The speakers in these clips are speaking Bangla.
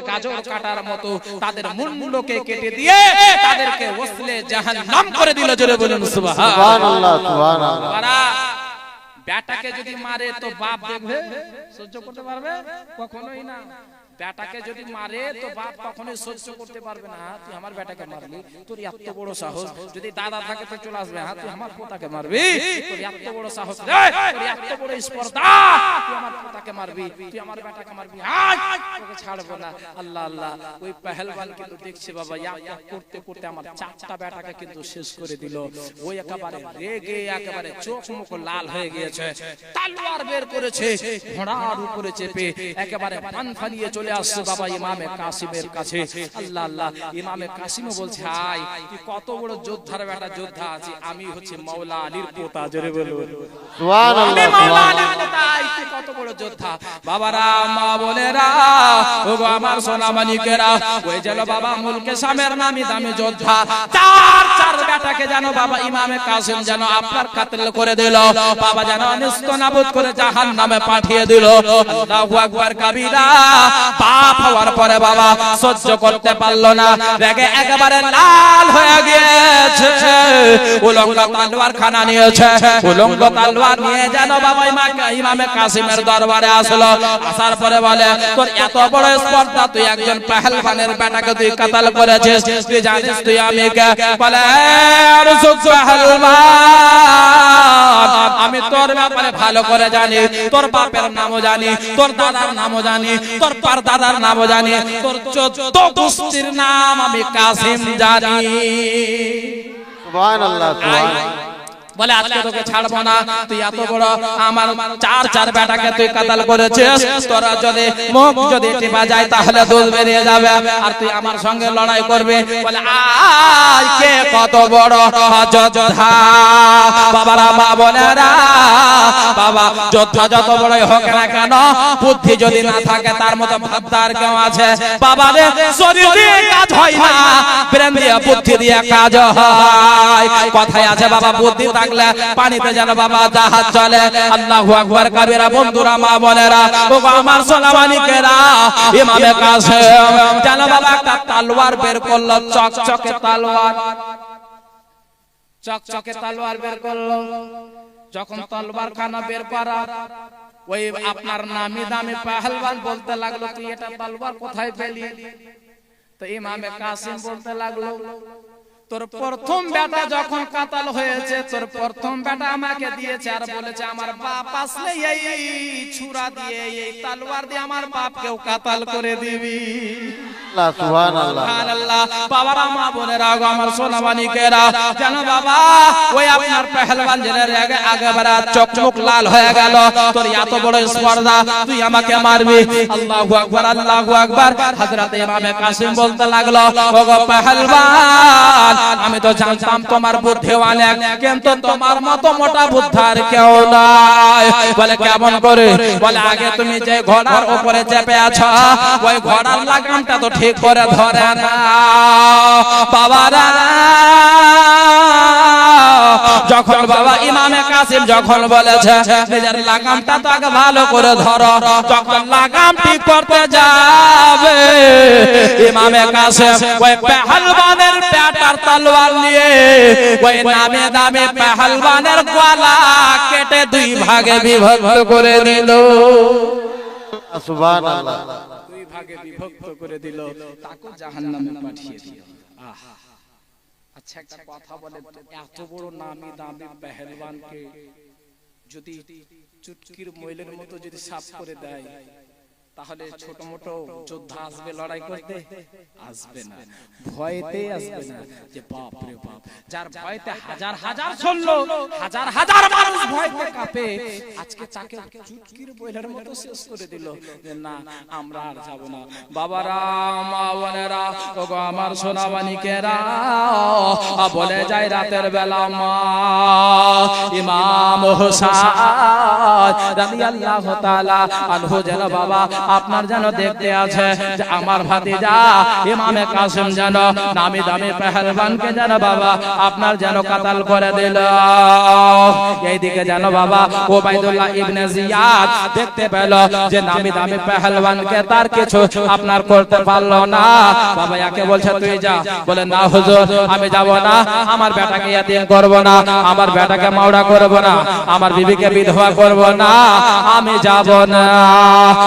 গাজর কাটার মতো তাদের মুন্ডকে কেটে দিয়ে তাদেরকে ওসলে জাহান্নাম করে দিল। জোরে বলুন সুবহানাল্লাহ। সুবহানাল্লাহ। বেটাকে যদি মারে তো বাপ দেখবে সহ্য করতে পারবে? কখনোই না। বেটাকে যদি মারে তো বাপ কখনোই সহ্য করতে পারবে না। তুই আমার বেটাকে মারলি, তোর এত বড় সাহস। যদি দাদা থাকে তো চলে আসবে, তুই আমার পোতাকে মারবি, তোর এত বড় সাহস, তোর এত বড় স্পর্ধা, তুই আমার পোতাকে মারবি, তুই আমার বেটাকে মারবি, তোকে ছাড়বো না। আল্লাহ আল্লাহ। ওই পেহেলবান কিন্তু দেখছে বাবা এক করতে করতে আমার 4টা বেটাকে কিন্তু শেষ করে দিল। ওই একেবারে রেগে একেবারে চোখ মুখ লাল হয়ে গিয়েছে, তলোয়ার বের করেছে, ঘোড়ার উপরে চেপে একেবারে ফানফানিয়ে চলে আসছে বাবা ইমামে কাসিমের কাছে। আল্লাহ আল্লাহ। ইমামে কাসিমও বলছে, আয় তুই কত বড় যোদ্ধার বেটা, যোদ্ধা আছে, আমি হচ্ছে মাওলা আলীর পোতা। জোরে বলুন সুবহানাল্লাহ। আমি মাওলা আলীর পোতা, তুই কত বড় যোদ্ধা। বাবারা, মা বোনেরা, ওগো আমার সোনা মানিকেরা, ওই যেন বাবা মুলকে শামের নামি দামি যোদ্ধা 4 বেটাকে যেন বাবা ইমামে কাসিম যেন আপনার কাতল করে দিল, বাবা যেন নিস্তনাবুদ করে জাহান্নামে পাঠিয়ে দিল। আল্লাহু আকবার কাবীরা। পাপ হওয়ার পরে বাবা সহ্য করতে পারলো না, রেগে একেবারে লাল হয়ে গিয়েছে। উলঙ্গ তলোয়ার খানা নিয়েছে, উলঙ্গ তলোয়ার নিয়ে যেন বাবা ইমামে কাসিমের দরবারে আসলো। আসার পরে বলে, তোর এত বড় স্পর্ধা, তুই একজন পেহেলবানের বেটাকে তুই কাতাল করেছিস, তুই জানিস তুই আমি কে? বলে, আমি তোর ব্যাপারে ভালো করে জানি, তোর বাপের নামও জানি, তোর দাদার নামও জানি, তোর দাদার নামও জানি, তোর 14 গোষ্ঠীর নাম আমি কাসিম জানি। সুবহানাল্লাহ। সুবহানাল্লাহ। বলে, আজকে তোকে ছাড়বো না, তুই এত বড় আমার 4 বেটাকে তুই কাতাল করেছিস, তোরা যদি মুখ যদি টিপা যায় তাহলে দুধ বেরিয়ে যাবে, আর তুই আমার সঙ্গে লড়াই করবি। বলে, আয় কে কত বড় যোদ্ধা। বাবারা, মা বোনেরা, বাবা যোদ্ধা যত বড়ই হোক না কেন, বুদ্ধি যদি না থাকে তার মতো ভাবদার কেউ আছে? বাবা রে, শরীর দিয়ে কাজ হয় না, ব্রেন দিয়ে বুদ্ধি দিয়ে কাজ হয়। কথায় আছে বাবা, বুদ্ধি থাকলে পানিতে যেন বাবা জাহাজ চলে। আল্লাহু আকবার কাবীরা। বন্ধুরা, মা বোনেরা, ওগো আমার সোনা মানিকেরা, ইমামে কাসিম যেন বাবা একটা তলোয়ার বের করলো, চকচকে তলোয়ার, চকচকে তলোয়ার বের করলো। যখন তলোয়ার খানা বের করা, ওই আপনার নামি দামি পেহেলবান বলতে লাগলো, তুই এটা তলোয়ার কোথায় পেলি? তো ইমামে কাসিম বলতে লাগলো, তোর প্রথম বেটা যখন কাতাল হয়েছে, তোর প্রথম বেটা আমাকে দিয়েছে আর বলেছে আমার বাপ আসলে এই ছুরা দিয়ে এই তলোয়ার দিয়ে আমার বাপকেও কাতাল করে দিবি। সুবহানাল্লাহ। সুবহানাল্লাহ। বাবারা, মা বোনেরা, আমার সোনা মানিকেরা, জানো বাবা ওই আপনার পেহেলবান জেনের আগেবারে চোখ মুখ লাল হয়ে গেল, তোর এত বড় স্পর্ধা, তুই আমাকে মারবি। আল্লাহু আকবার, আল্লাহু আকবার। হযরত ইমামে কাসিম বলতে লাগলো, ওগো পেহেলবান, আমি তো জানতাম তোমার বুদ্ধি অনেক, কিন্তু তোমার মতো মোটা বুদ্ধার কেউ নাই। বলে, কেমন করে? বলে, আগে তুমি যে ঘোড়ার উপরে চেপে আছো, ওই ঘোড়ার লাগামটা তো ঠিক করে ধরে না। বাবারা, যখন বাবা ইমামে কাসিম যখন বলেছে নিজের লাগামটা তো আগে ভালো করে ধরো, যখন লাগাম ঠিক করতে যাবে, ইমামে কাসিম ওই পেহেলবানের পেটার তলোয়ার নিয়ে ওই নামে দামে পেহেলবানের গলা কেটে 2 ভাগে বিভক্ত করে দিল। সুবহানাল্লাহ। 2 ভাগে বিভক্ত করে দিল, তাকে জাহান্নামে পাঠিয়ে দিল। আচ্ছা, একটা কথা বলে, এত বড় নামি দামি পেহেলবানকে যদি চুটকির ময়লের মতো যদি সাফ করে দেয়, তাহলে ছোট মোটো যোদ্ধা আসবে লড়াই করতে? আসবে না, ভয়তে আসবে না। যে বাপ রে বাপ, যার ভয়তে হাজার হাজার সৈন্য, হাজার হাজার মানুষ ভয়তে কাঁপে, আজকে তাকে চুটকির ময়লের মতো শেষ করে দিল। না, আমরা আর যাব না। বাবারা, মা বোনেরা, ওগো আমার সোনা মানিকেরা, বলে যায় রাতের বেলা মা ইমাম হোসেন রাদিয়াল্লাহু তাআলা আনহু যেন বাবা আপনার যেন দেখতে আছে যে আমার ভাতিজা ইমামে কাসিম যেন নামি দামি পেহেলবানকে যেন বাবা আপনার যেন কাতাল করে দিল। এইদিকে যেন বাবা ওবাইদুল্লাহ ইবনে জিয়াদ দেখতে পেল যে নামি দামি পেহেলবানকে তার কিছু আপনার করতে পারলো না। বাবা একে বলছে তুই যা, বলে না হুজুর আমি যাব না, আমার বেটাকে ইয়াতিম করব না, আমার বেটাকে মাওড়া করব না, আমার বিবিকে বিধবা করব না, আমি যাব না।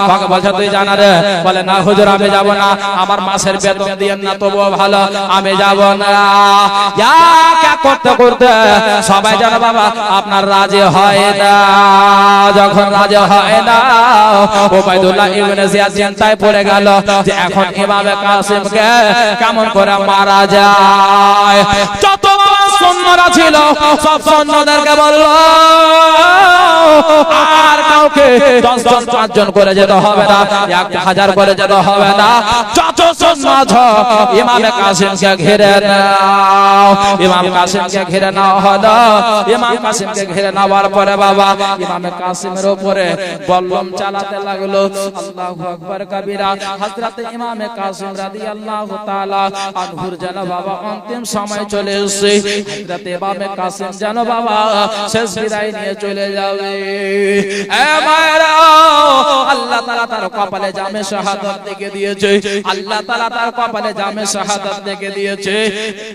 বাবা বলছে তুই জানা রে, বলে না হুজুর আমি যাব না, আমার মাসের বেতন দিয়েন না তবুও ভালো, আমি যাব না। কে করতে করতে সবাই যেন বাবা আপনার রাজি হয় না। যখন রাজি হয় না ওবাইদুল্লাহ ইবনে জিয়াদ চিন্তায় পড়ে গেল যে এখন ইমামে কাসিমকে কেমন করে মারা যায়। যত সৈন্যরা ছিল সব সৈন্যদেরকে বলল আর কাউকে 10 জন 5 জন করে যেতে হবে না, 1000 করে যেতে হবে না, যত সৈন্য আছে ইমামে কাসিমকে ঘিরে নাও। ইমাম কাসিমকে ঘিরে নেওয়া হলো। ইমাম কাসিমকে ঘিরে নেওয়ার পরে বাবা ইমামে কাসিমের উপরে বল্লম চালাতে লাগলো। আল্লাহু আকবার কবীরা। হযরত ইমামে কাসিম রাদিয়াল্লাহু তাআলা আনহুর যেন বাবা অন্তিম সময় চলে এসেছে। হযরত ইমামে কাসিম যেন বাবা শেষ বিদায় নিয়ে চলে যাবে। এ মায়েরা, আল্লাহ তাআলা তার কপালে জামে শাহাদাত লিখে দিয়েছে। আল্লাহ তাআলা তার কপালে জামে শাহাদাত লিখে দিয়েছে।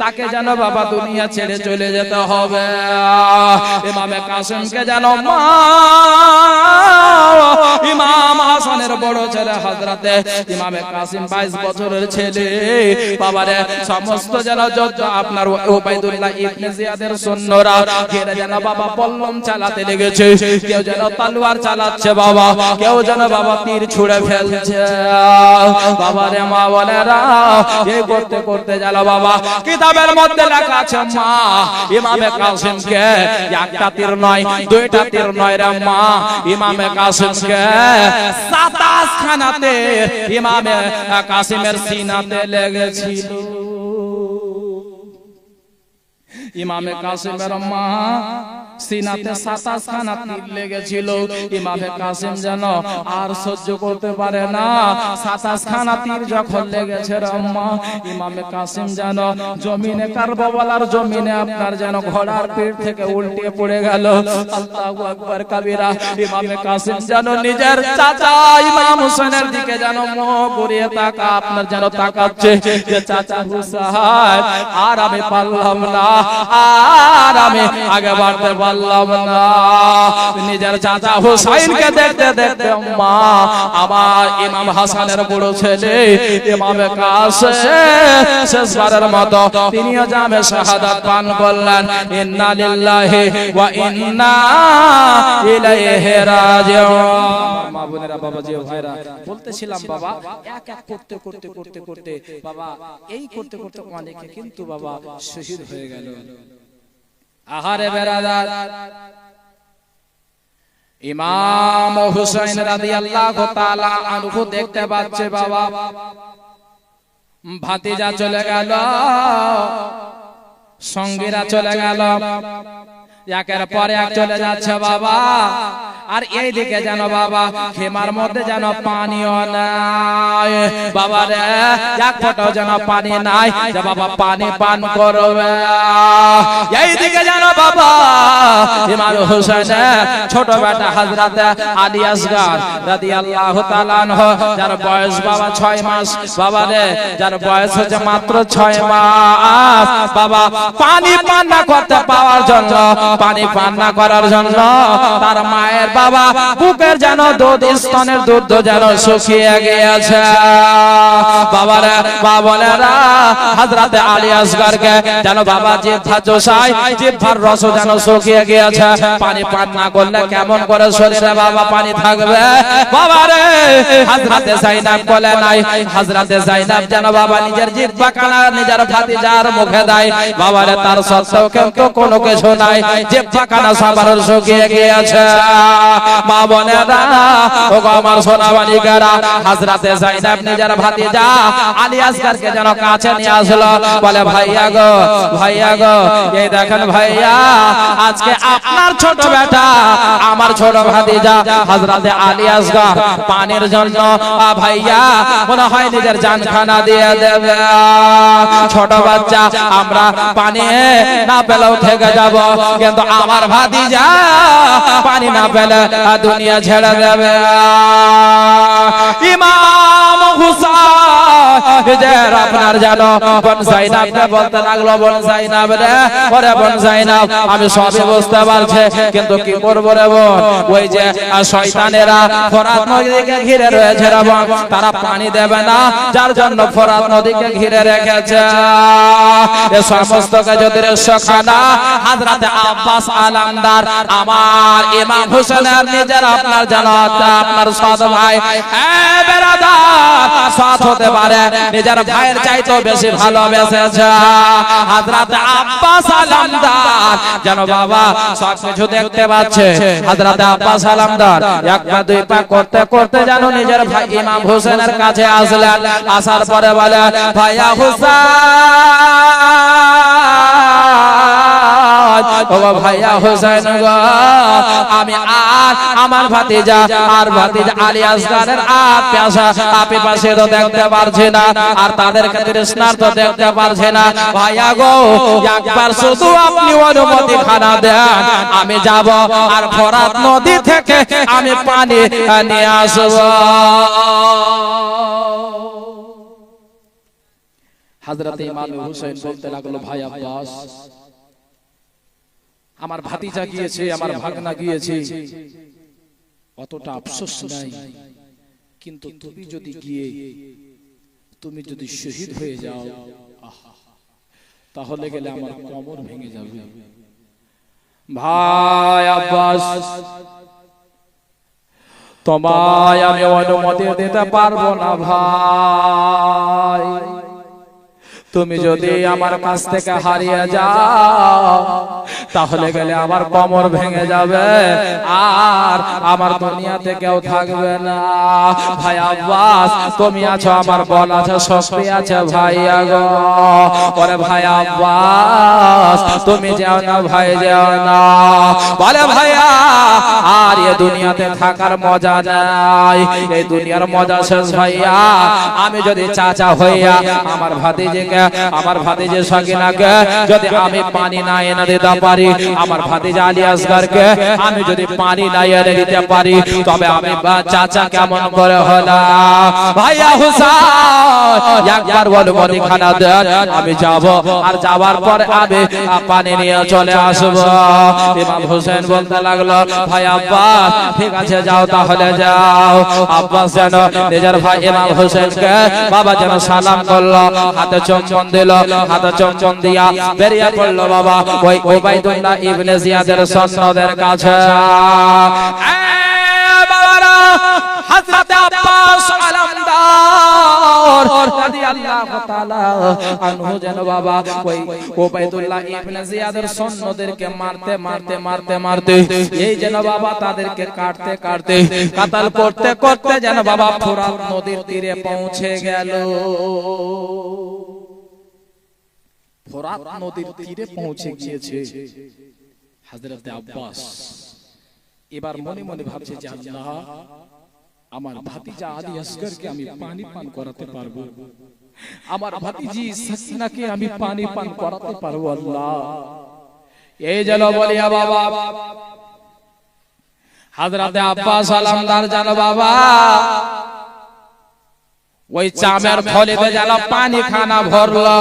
তাকে যেন বাবা দুনিয়া ছেড়ে চলে যেতে হবে। ইমামে কাসিমকে যেন মা ইমাম হাসানের বড় ছেলে হযরতে ইমামে কাসিম 22 বছরের ছেলে বাবারে সমস্ত যেন যত আপনার ওবাইদুল্লাহ ইবনে জিয়াদের সৈন্যরা ঘিরে যেন বাবা বল্লম চালাতে লেগেছে। কেউ যেন তলোয়ার চালাচ্ছে বাবা, কেউ যেন বাবা তীর ছুঁড়ে ফেলছে। বাবারে মা বলেরা এই করতে করতে যেন বাবা কিতাবের মধ্যে লেখা আছে মা ইমামে কাসিমকে একটা তীর নয়, দুইটা তীর নয় রে মা ইমামে কাসিমকে 27 খানাতে ইমামে কাসিমের সিনাতে লেগেছিল। ইমামে কাসিমের মা সিনাতে 27 খানা তীর লেগেছিল। ইমামে কাসিম যেন আর সহ্য করতে পারে না। 27 খানা তীর যখন লেগেছে আম্মা ইমামে কাসিম যেন জমিনে কারবালার জমিনে আপনার যেন ঘোড়ার পিঠ থেকে উল্টে পড়ে গেল। আল্লাহু আকবার কবীরা। ইমামে কাসিম যেন নিজের চাচা ইমাম হোসেনের দিকে যেন মুখ ঘুরিয়ে তাকা আপনার যেন তাকাচ্ছে যে চাচা হুসাইন আর আমি পারলাম না, আর আমি আগে বাড়তে পারলাম না। নিজের চাচা হুসাইনকে দেখতে দেখতে মা আমার ইমাম হাসানের বড় ছেলে ইমামে কাসিম শেষবারের মতো তিনিও জামে শাহাদাত পান করলেন। ইন্না লিল্লাহি ওয়া ইন্না ইলাইহি রাজিউন। মা বোনেরা, বাবাজি ও ভাইরা, বলতেছিলাম বাবা এক এক করতে করতে করতে করতে বাবা এই করতে করতে অনেকে কিন্তু বাবা শহীদ হয়ে গেল। আহারে বেরাদার, ইমাম হুসাইন রাদিয়াল্লাহু তাআলা আনহু দেখতে পাচ্ছে বাবা ভাতিজা চলে গেল, সঙ্গীরা চলে গেল, একের পরে এক চলে যাচ্ছে বাবা। আর এই দিকে যেন বাবা খেমার মধ্যে যেন পানিও নাই বাবা রে, এক ফোঁটা যেন পানি নাই যে বাবা পানি পান করবে। এই দিকে যেন বাবা ইমাম হোসেন ছোট বেটা হযরত আলী আসগর রাদিয়াল্লাহু তাআলা আনহু যার বয়স বাবা 6 মাস বাবা রে, যার বয়স হচ্ছে মাত্র 6 মাস বাবা পানি পান না করতে পাওয়ার জন্য, পানি পান না করার জন্য তার মায়ের বাবা বুকের যেন দুধ স্তনের দুধ যেন শুকিয়ে গিয়েছে। বাবারা বাবলেরা হযরত আলী আসগরকে যেন বাবা জিহ্বা চোষায়, জিহ্বার রস যেন শুকিয়ে গিয়েছে। পানি পান না করলে কেমন করে শরীরে বাবা পানি থাকবে বাবারে। হযরত যায়েনব বলে নাই, হযরত যায়েনব যেন বাবা নিজের জিহ্বা কানা নিজের ভাতিজার মুখে দেয় বাবারে, তার সত্ত্বেও কিন্তু কোনো কিছু নাই, জিহ্বা কানা সাবার শুকিয়ে গিয়েছে। মা বোনেরা ও আমার সোনা বালিকারা, হযরতে যায়েনব নিজের ভাতিজা আলী আসগরকে যেন কাছে নিয়ে আসলো, বলে ভাইয়া গো এই দেখেন ভাইয়া, আজকে আপনার ছোট বেটা আমার ছোট ভাতিজা হযরতে আলী আসগর পানির জন্য ভাইয়া মনে হয় নিজের জানখানা দিয়ে দেবে। ছোট বাচ্চা আমরা পানি না পেলেও থেকে যাব, কিন্তু আমার ভাতিজা পানি না পেলে দুনিয়া ছেড়ে দেবে। ইমাম হুসাইন আপনার জানো বোন যায়েনবকে বলতে লাগলো, বোন যায়েনব রে, ওরে বোন যায়েনব আমি সবই বুঝতে পারছি, কিন্তু কি করব রে বোন, ওই যে শয়তানেরা ফোরাত নদীকে ঘিরে রয়েছে রে বোন, তারা পানি দেবে না, যার জন্য ফোরাত নদীকে ঘিরে রেখেছে। এই সমস্ত কাজের সখানা হযরতে আব্বাস আলমদার আমার ইমাম হোসেনের নিজের আপনার জানাত আপনার সৎ ভাই, হ্যাঁ বেরাদার, সৎ হতে পারে নিজের ভাইয়ের চাইতেও বেশি ভালোবেসেছে হযরতে আব্বাস আলমদার। জানো বাবা সব কিছু দেখতে পাচ্ছে হযরতে আব্বাস আলমদার, এক পা দুই পা করতে করতে জানো নিজের ভাই ইমাম হোসেনের কাছে আসলেন। আসার পরে বলে ভাইয়া ও ভাইয়া হোসেন গো, আমি আর আমার ভাতিজা আলী আসগরের আপি পাশে তো দেখতে পারছি না, আর তাদেরকে তৃষ্ণার তো দেখতে পারছি না। ভাইয়া গো একবার শুধু আপনি অনুমতি খানা দেন, আমি যাব আর ফোরাত নদী থেকে আমি পানি নিয়ে আসব। হযরতে ইমাম হোসেন বলতে লাগলো, ভাই আব্বাস আমার ভাতিজা গিয়েছে, আমার ভাগনা গিয়েছে, অতটা আফসোস নাই, কিন্তু তুমি যদি গিয়ে তুমি যদি শহীদ হয়ে যাও তাহলে গেলে আমার কোমর ভেঙে যাবে। ভাই আব্বাস তোমায় আমি অনুমতি দিতে পারবো না ভাই, তুমি যদি আমার কাছ থেকে হারিয়ে যাও তাহলে গেলে আমার কোমর ভেঙে যাবে আর আমার দুনিয়াতে কেউ থাকবে না। ভাই আব্বাস তুমি আছো, আমার বল আছে, শক্তি আছে ভাইয়া গো। ওরে ভাই আব্বাস তুমি যাও না ভাই, যাও না। বলে ভাইয়া আর এই দুনিয়াতে থাকার মজা নাই, এই দুনিয়ার মজা শেষ ভাইয়া। আমি যদি চাচা হইয়া আমার ভাতিজে সাকিনাকে যদি আমি পানি না এনে দিতে পারি, আমার ভাতিজা আলী আসগরকে আমি যদি পানি না এনে দিতে পারি, তবে আমি চাচা কেমন করে হলাম? ভাইয়া হুসাইন একবার অনুমতি খানা দেন, আমি যাব, আর যাওয়ার পর আমি পানি নিয়ে চলে আসব। ইমাম হোসেন বলতে লাগলো, ভাই আব্বাস ঠিক আছে যাও, তাহলে যাও। আব্বাস যেন নিজের ভাই ইমাম হোসেনকে বাবা যেন সালাম করলো, হাতে চুম্বন দিল, হাতে চুম্বন দিয়া বেরিয়ে পড়লো বাবা ওই উবাইদুল্লাহ ইবনে জিয়াদের সন্তানদের কাছে। বাবারা হযরতে আব্বাস আলমদার রাদিয়াল্লাহু তাআলা আনহু যেন বাবা ওই উবাইদুল্লাহ ইবনে জিয়াদের সন্তানদেরকে মারতে মারতে মারতে মারতে এই যেন বাবা তাদেরকে কাটতে কাটতে কাতাল করতে করতে যেন বাবা ফোরাত নদীর তীরে পৌঁছে গেল। ফোরাত নদীর তীরে পৌঁছে গিয়েছে হযরতে আব্বাস। এবার মনে মনে ভাবছে যে আল্লাহ আমার ভাতিজা আলী আসগরকে আমি পানি পান করাতে পারবো, আমার ভাতিজি সাকিনাকে আমি পানি পান করাতে পারবো আল্লাহ। এই যেন বলিয়া বাবা হযরতে আব্বাস আলমদার যেন বাবা ওই চামের থলিতে যেন পানি খানা ভরলো,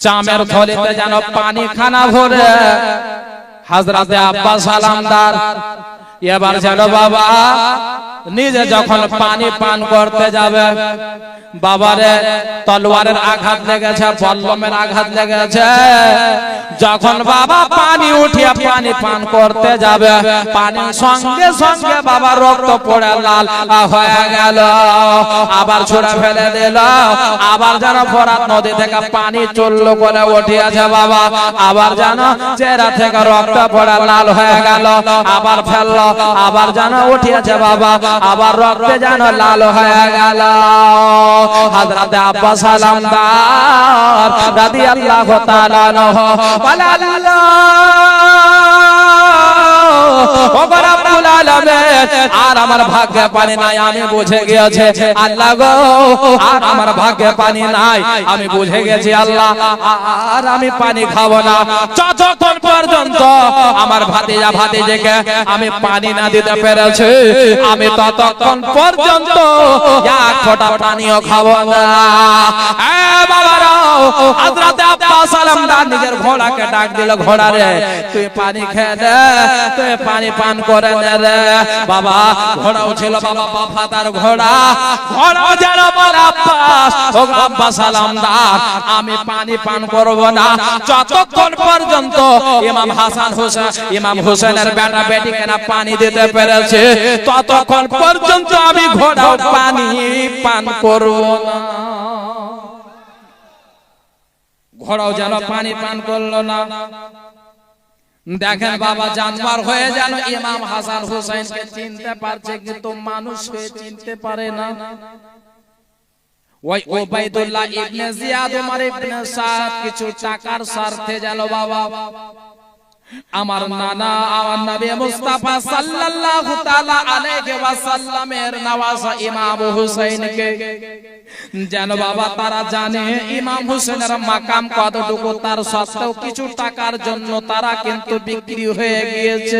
চামের থলিতে যেন পানি খানা ভরে হযরতে আব্বাস আলমদার এবার যেন বাবা নিজে যখন পানি পান করতে যাবে, বাবারে তলোয়ারের আঘাত লেগেছে, বল্লমের আঘাত লেগেছে। যখন বাবা পানি উঠিয়ে পানি পান করতে যাবে, পানির সঙ্গে সঙ্গে বাবা রক্ত পড়ে লাল হয়ে গেল। আবার ছুঁড়ে ফেলে দিল। আবার যেন ফোরাত নদী থেকে পানি চললো করে উঠিয়েছে বাবা। আবার যেন চেহারা থেকে রক্ত পড়ে লাল হয়ে গেল। আবার ফেললো, আবার যেন উঠিয়েছে বাবা। আবার রক্তে যেন লাল হয়ে গেল। হযরত আব্বাস সালামদার রাদিয়াল্লাহু তাআলা আনহু বলে, আল্লাহ ও রব্বুল আলামিন, আর আমার ভাগ্যে পানি নাই, আমি বুঝে গিয়েছি আল্লাহ গো, আর আমার ভাগ্যে পানি নাই, আমি বুঝে গেছি আল্লাহ, আর আমি পানি খাবো না যতক্ষণ পর্যন্ত আমার ভাতিজা ভাতিজিকে আমি পানি না দিতে পেরেছি, আমি ততক্ষণ পর্যন্ত এক ফোঁটা পানিও খাবো না। বাবারা, হযরত আব্বাস সালামদার নিজের ঘোড়াকে ডাক দিল, ঘোড়া রে তুই পানি খেয়ে দে, তুই পানি পান করে নে রে। বাবা ঘোড়াও ছিল বাবা বাফাদার ঘোড়া, ঘোড়াও যেন বলে আব্বাস, ও আব্বাস সালামদার, আমি পানি পান করব না যতক্ষণ পর্যন্ত ইমাম হাসান হোসেন, ইমাম হোসেনের বেটা বেটিকে না পানি দিতে পেরেছে, ততক্ষণ পর্যন্ত আমি ঘোড়াও পানি পান করব না। ঘোড়াও যেন পানি পান করলো না। দেখেন বাবা, জানোয়ার হয়ে যেন ইমাম হাসান হুসাইনকে চিনতে পারছে, কিন্তু মানুষ হয়ে চিনতে পারে না। ওই উবাইদুল্লাহ ইবনে জিয়াদ উমর ইবনে সাদ কিছু টাকার স্বার্থে যেন বাবা আমার নানা আমার নবী মুস্তাফা সাল্লাল্লাহু তাআলা আলাইহি ওয়াসাল্লামের নওয়াজা ইমাম হুসাইনকে যেন বাবা তারা জানে ইমাম হুসেনের মাকাম কতটুকু, তার সত্ত্বেও কিছু টাকার জন্য তারা কিন্তু বিক্রি হয়ে গিয়েছে।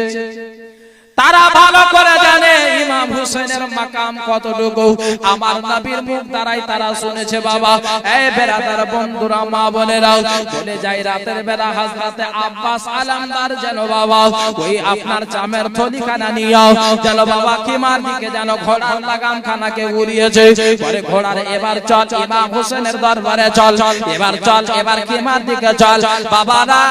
তারা ভালো করে জানে ইমাম হুসেনের মাকাম কতটুকু, আমার নবীর মুখ দ্বারাই তারা শুনেছে বাবা। এই বেরাদার বন্ধুরা, মা বোনেরা, চলে যাই রাতের বেলা হযরতে আব্বাস আলামদার যেন বাবা ওই আপনার চামের থলিখানা নিয়ে যেন বাবা কিমার দিকে যেন ঘোড়ার লাগাম খানাকে উড়িয়েছে। পরে ঘোড়ার এবার চল ইমাম হুসেনের দরবারে চল, এবার চল, এবার কিমার দিকে চল। বাবারা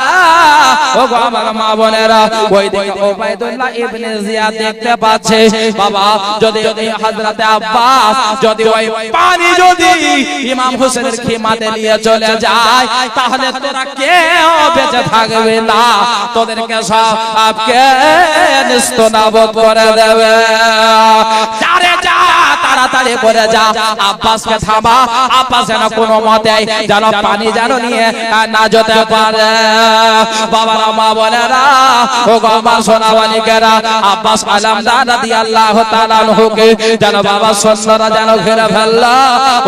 ও গো আমার মা বোনেরা, ওই দিকে উবাইদুল্লাহ ইবনে জিয়াদ দেখতে পাচ্ছে বাবা, যদি হযরতে আব্বাস যদি ওই পানি যদি ইমাম হোসেনের খিমাতে নিয়ে চলে যায়, তাহলে তোরা কেউ বেঁচে থাকবে না, তোদেরকে সবকে নিস্তনাবুদ করে দেবে। যারে যা তাড়াতাড়ি করে যা, আব্বাসকে থামা, আব্বাস যেন কোনো মতে যেন পানি যেন নিয়ে না যেতে পারে। বাবারা, মা বোনেরা, ও গো আমার সোনা বালিকেরা, আব্বাস আলামদার রাদিয়াল্লাহু তাআলা আনহুকে যেন বাবা সৈন্যরা যেন ঘিরে ফেলল।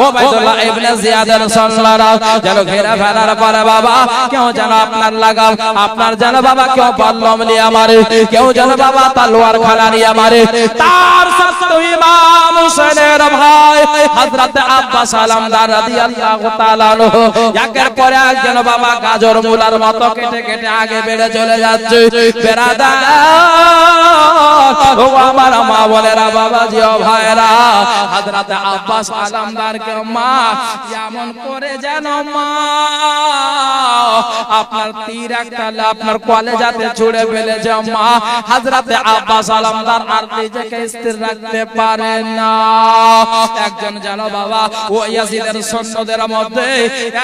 উবাইদুল্লাহ ইবনে জিয়াদের সৈন্যরা যেন ঘিরে ফেলার পরে বাবা কেউ যেন আপনার লাগাম, আপনার যেন বাবা কেউ বল্লম নিয়ে মারে, কেউ যেন বাবা তলোয়ার খানা নিয়ে মারে। তার সত্ত্বেও ইমাম হুসেনের ভাই হযরত আব্বাস আলামদার রাদিয়াল্লাহু তাআলা আনহু একের পর এক যেন বাবা গাজর মূলার মতো কেটে কেটে আগে বেড়ে চলে যাচ্ছে। বেরাদার ও আমার মা বোনেরা, বাবাজি ও ভাইরা, হযরত আব্বাস আলামদারকে মা এমন করে যেন মা আপনার তীর একটা আপনার কলেজাতে ছুড়ে ফেলেছে। মা হযরত আব্বাস আলামদার আর নিজেকে স্থির রাখতে পারে না। একজন যেন বাবা ও ইয়াজিদের সৈন্যদের মধ্যে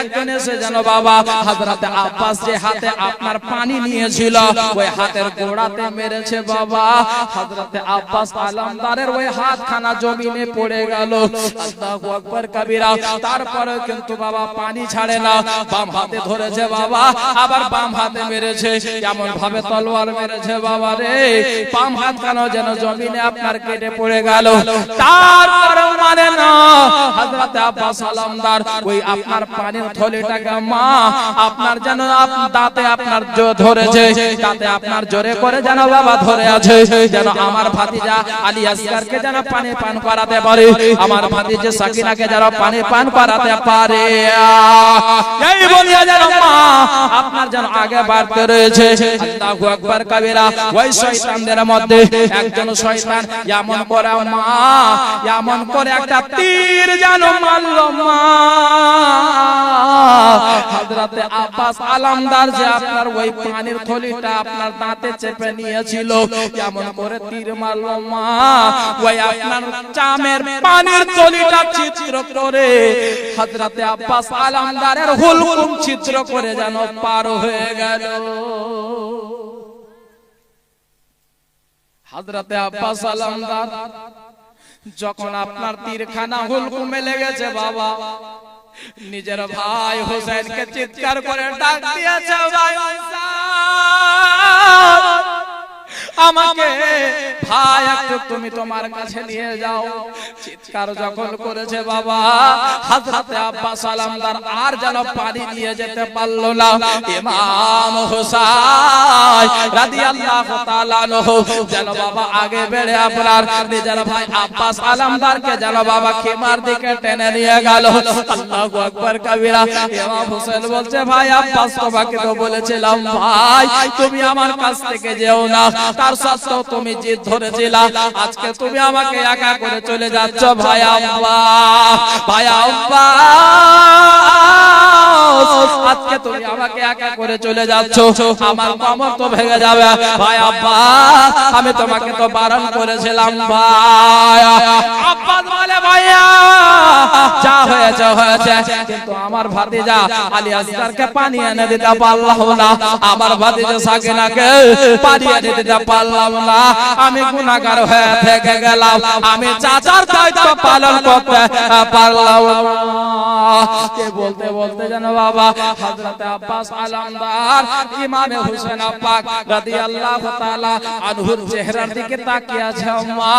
একজন এসে যেন বাবা হযরত আব্বাস যে হাতে আপনার পানি নিয়েছিল ওই হাতের গোড়াতে মেরেছে বাবা। হযরতে আব্বাস আলামদারের ওই হাতখানা জমিনে পড়ে গেল। আল্লাহু আকবার কবীরা। তারপরে কিন্তু বাবা পানি ছাড়ে না, বাম হাতে ধরেছে বাবা, আবার বাম হাতে মেরেছে, এমন ভাবে তলোয়ার মেরেছে বাবা রে, বাম হাতখানা যেন জমিনে আপনার কেটে পড়ে গেল। তারপর পরে মানে না। হযরত আব্বাস সালামদার ওই আপনার পানির থলিটাকে মা আপনার যেন দাঁতে আপনার ধরেছে, দাঁতে আপনার জোরে করে যেন বাবা ধরে আছে, যেন আমার ভাতিজা আলী আসগারকে যেন পানি পান করাতে পারে, আমার ভাতিজা সাকিনাকে যেন পানি পান করাতে পারে। এই বলিয়া যেন মা আপনার যেন আগে বাড়তে রয়েছে। আল্লাহু আকবার কবিরা। ওই শয়তানদের মধ্যে একজন শয়তান এমন করে মা এমন করে একটা তীর যেন মারল মা। হযরতে আব্বাস আলমদার যে আপনার ওই পানির থলিটা আপনার দাঁতে চেপে নিয়েছিল, এমন করে তীর মারল মা। ওই আপনার চামের পানির থলিটা ছিদ্র করে হযরতে আব্বাস আলমদারের হুলকুম ছিদ্র করে যেন পার হয়ে গেল। হযরতে আব্বাস আলমদার যখন আপনার তীরখানা হুলকুমে লেগেছে বাবা, নিজের ভাই হোসেনকে চিৎকার করে ডাক দিয়েছে, ভাই আমাকে ভাই একটু তুমি তোমার কাছে নিয়ে যাও। চিৎকার যখন করেছে বাবা, হযরতে আব্বাস আলমদার আর যেন পানি নিয়ে যেতে পারলো না। ইমাম হুসাইন রাদিয়াল্লাহু তাআলা আনহু যেন বাবা আগে বেড়ে আপনার নিজের ভাই আব্বাস আলমদারকে যেন বাবা খিমার দিকে টেনে নিয়ে গেল। আল্লাহু আকবার কবিরা। ইমাম হুসাইন বলছে, ভাই আব্বাস তোমাকে তো বলেছিলাম ভাই তুমি আমার কাছ থেকে যেও না, তার সত্ত্বেও তুমি জিদ ধরেছিলা, আজকে তুমি আমাকে একা করে চলে যাচ্ছ। ভাই আব্বাস, ভাই আব্বাস আজকে তুমি আমাকে একা করে চলে যাচ্ছ, আমার কমর তো ভেঙে যাবে। ভাই আব্বাস আমি তোমাকে তো বারণ করেছিলাম। ভাই আব্বাস বলে, ভাইয়া যা হয়েছে হয়েছে, কিন্তু আমার ভাতিজা আলী আসগারকে পানি এনে দিতে পারলাম না, আমার ভাতিজা সাকিনাকে পানি এনে দিতে পারলাম না, আমি গুনাহগার হয়ে থেকে গেলাম, আমি চাচার দায়িত্ব পালন করতে পারলাম না। কে বলতে বলতে যেন বাবা হযরত আব্বাস আলমদার ইমামে হোসেন পাক রাদিয়াল্লাহু তাআলা আনহুর চেহারার দিকে তাকিয়ে আছে মা,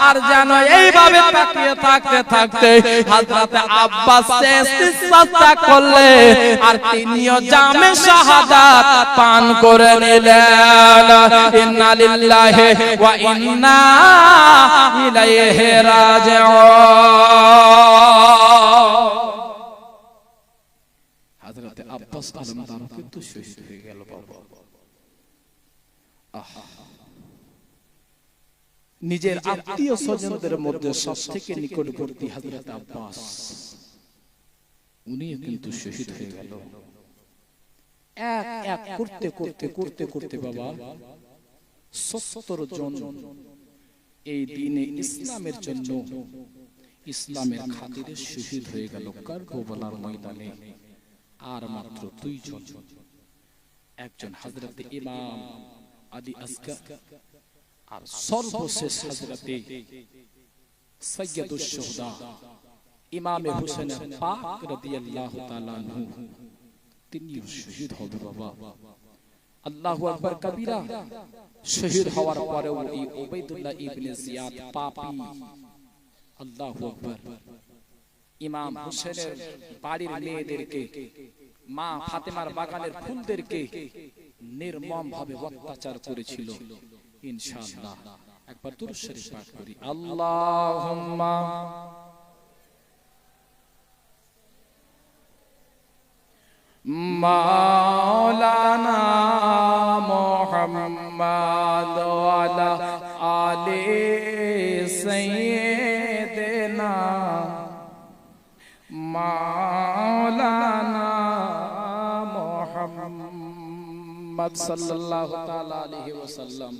আর যেন এইভাবে তাকিয়ে থাকতে থাকতে হযরত আব্বাস ইস্তিসফা করলে আর তিনিও জামে শাহাদাত পান করে নিলেন। ইন্না লিল্লাহি ওয়া ইন্না ইলাইহি রাজিউন। হযরত আব্বাস আলমদার কিন্তু শহীদ হয়ে গেল বাবা। নিজের আত্মীয় স্বজনদের মধ্যে সবথেকে নিকটবর্তী হযরত আব্বাস, উনি কিন্তু শহীদ হয়ে গেল। এক এক করতে করতে করতে করতে বাবা ৭০ জন এই দ্বীনে ইসলামের জন্য ইসলামের খাতিরে শহীদ হয়ে গেল কারবালার ময়দানে। আর মাত্র 2 জন, একজন হযরত ইমাম আলী আসগার আর সর্বশেষ হযরতে সাইয়্যিদুশ শুহাদা ইমামে হোসেন পাক রাদিয়াল্লাহু তাআলা আনহু, তিনিও শহীদ হবে বাবা। আল্লাহু আকবার কবিরা। শহীদ হওয়ার পরেও এই উবাইদুল্লাহ ইবনে জিয়াদ পাপী, আল্লাহু আকবার, ইমাম হোসেনের বাড়ির মেয়েদেরকে, মা ফাতেমার বাগানের ফুলদেরকে নির্মম ভাবে অত্যাচার করেছিল। ইনশাআল্লাহ একবার দুরূদ শরীফ পাঠ করি। আল্লাহুম্মা মাওলানা মুহাম্মদ ওয়ালা আলি সাইয়্যিদিনা মাওলানা মুহাম্মদ সাল্লাল্লাহু তাআলা আলাইহি ওয়াসাল্লাম।